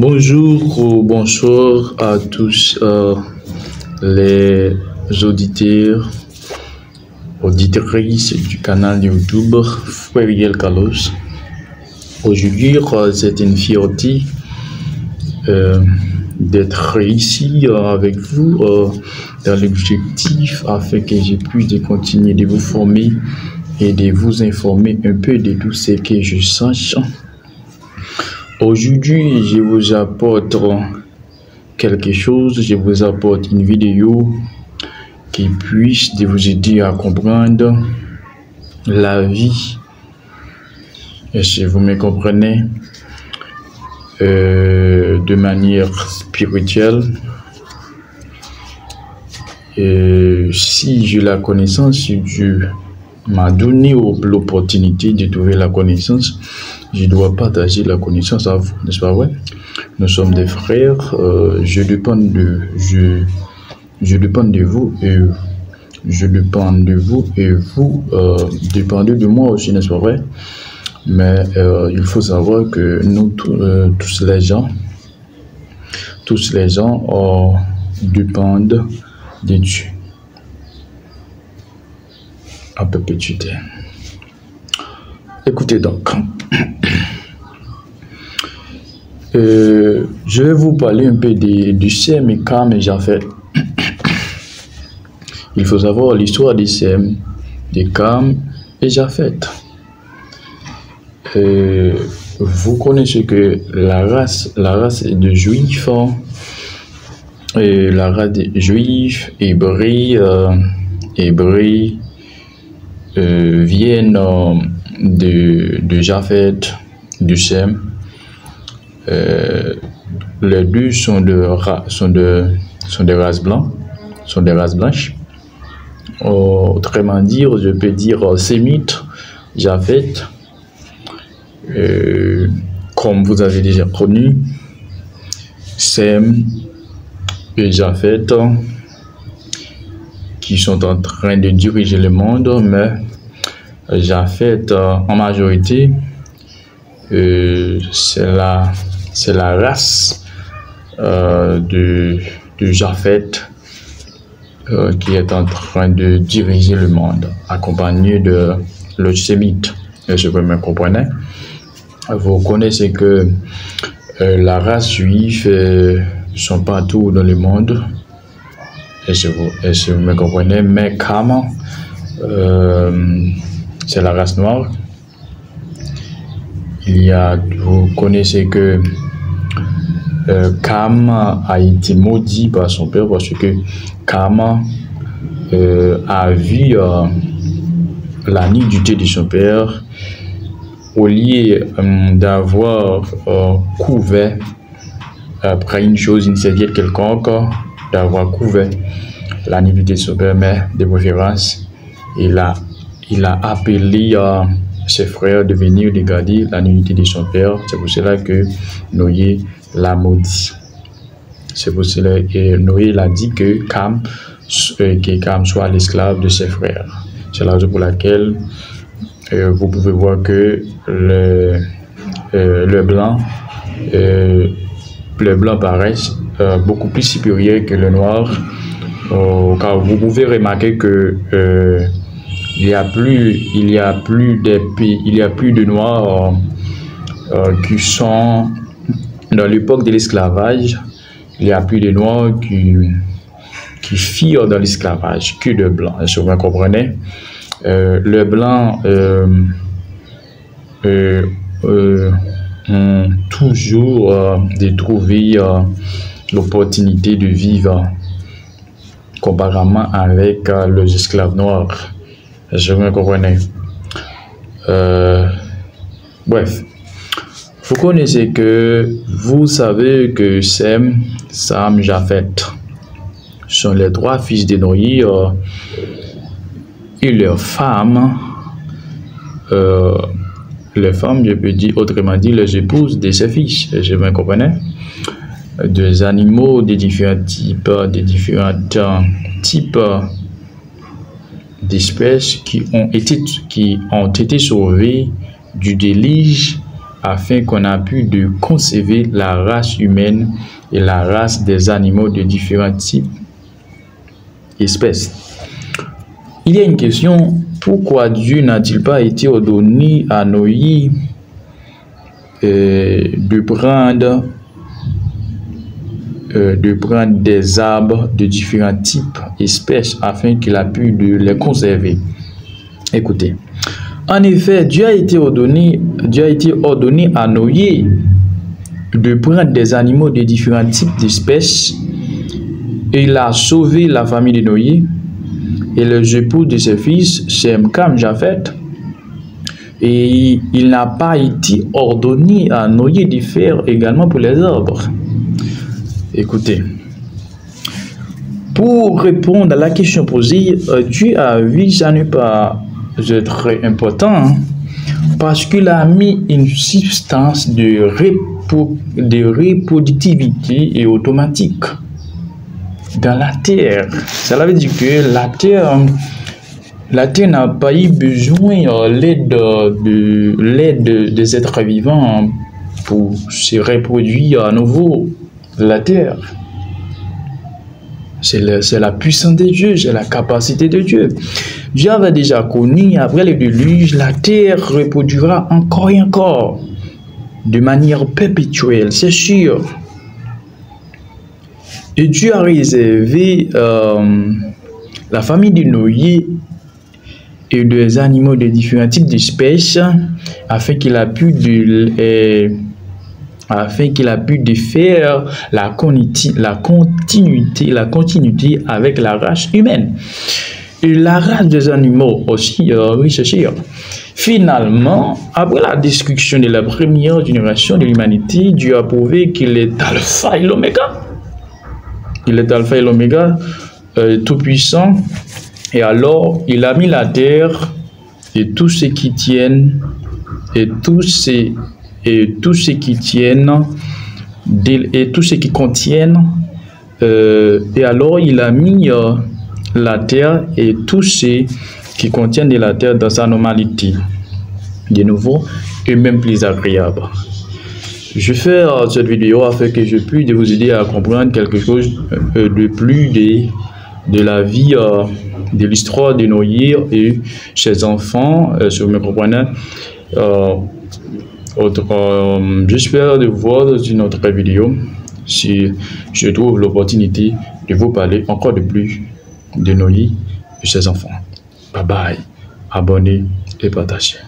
Bonjour ou bonsoir à tous les auditeurs, auditrices du canal YouTube Frédéric Carlos. Aujourd'hui, c'est une fierté d'être ici avec vous dans l'objectif afin que je puisse continuer de vous former et de vous informer un peu de tout ce que je sache. Aujourd'hui, je vous apporte quelque chose, je vous apporte une vidéo qui puisse vous aider à comprendre la vie. Et si vous me comprenez, de manière spirituelle, si j'ai la connaissance, si Dieu m'a donné l'opportunité de trouver la connaissance, je dois partager la connaissance à vous, n'est-ce pas vrai? Nous sommes des frères, je dépends de vous et je dépends de vous et vous dépendez de moi aussi, n'est-ce pas vrai? Mais il faut savoir que nous tous les gens dépendent de Dieu à perpétuité. Écoutez donc, je vais vous parler un peu du Sem et Cam et Japhet. Il faut savoir l'histoire du Sem, de Cam et Japhet. Vous connaissez que la race de Juifs, la race des Juifs, Hébreux, viennent de Japhet, du Sem. Les deux sont des races blanches. Autrement dit, je peux dire sémite, Japhet, comme vous avez déjà connu, Sem et Japhet, qui sont en train de diriger le monde, mais Japhet en majorité, c'est la race de Japhet qui est en train de diriger le monde, accompagné de le sémite. Je vous me comprenez? Vous connaissez que la race juive sont partout dans le monde. Est-ce que vous me comprenez? Mais Cam, c'est la race noire. Vous connaissez que Cam a été maudit par son père parce que Cam a vu la nudité de son père. Au lieu d'avoir couvert, après une serviette quelconque, d'avoir couvert la nudité de son père, mais de préférence, il a appelé ses frères de venir regarder la nudité de son père. C'est pour cela que Noé l'a maudit. C'est pour cela que Noé l'a dit que Cam soit l'esclave de ses frères. C'est la raison pour laquelle vous pouvez voir que le blanc paraît beaucoup plus supérieur que le noir, car vous pouvez remarquer que il y a plus de noirs qui sont dans l'époque de l'esclavage. Il y a plus de noirs qui firent dans l'esclavage que de blancs. Est-ce que vous comprenez? Les blancs ont toujours trouvé l'opportunité de vivre comparément avec les esclaves noirs. Est-ce que vous comprenez? Bref, vous savez que Sem, Cam, Japhet sont les trois fils de Noé et leurs femmes. Les femmes, je peux dire autrement dit, les épouses de ses fils. Je me comprenais? Des animaux de différents types, d'espèces qui ont été sauvées du déluge afin qu'on a pu de conserver la race humaine et la race des animaux de différents types, espèces. Il y a une question, pourquoi Dieu n'a-t-il pas été ordonné à Noé de prendre des arbres de différents types, espèces, afin qu'il a pu de les conserver? Écoutez, en effet, Dieu a été ordonné à Noé de prendre des animaux de différents types d'espèces, et il a sauvé la famille de Noé et les époux de ses fils, Shem, Ham, Japheth. Et il n'a pas été ordonné à Noé de faire également pour les arbres. Écoutez, pour répondre à la question posée, Dieu a vu ça n'est pas très important, parce qu'il a mis une substance de reproductivité et automatique dans la terre. Cela veut dire que la terre n'a pas eu besoin de l'aide des êtres vivants pour se reproduire à nouveau. La terre, c'est la puissance de Dieu, c'est la capacité de Dieu. Dieu avait déjà connu, après le déluge, la terre reproduira encore et encore, de manière perpétuelle, c'est sûr. Et Dieu a réservé la famille de Noé et des animaux de différents types d'espèces afin qu'il a pu de faire la continuité avec la race humaine. Et la race des animaux aussi réfléchir. Finalement, après la destruction de la première génération de l'humanité, Dieu a prouvé qu'il est alpha et l'oméga. Il est alpha et l'oméga, tout puissant. Et alors, il a mis la terre et tout ce qui tiennent contiennent. Et alors, il a mis la terre et tout ce qui contient de la terre dans sa normalité, de nouveau, et même plus agréable. Je fais cette vidéo afin que je puisse vous aider à comprendre quelque chose de plus de la vie, de l'histoire de Noé et ses enfants, si vous me comprenez. J'espère de vous voir dans une autre vidéo si je trouve l'opportunité de vous parler encore de plus de Noé et ses enfants. Bye bye, abonnez et partagez.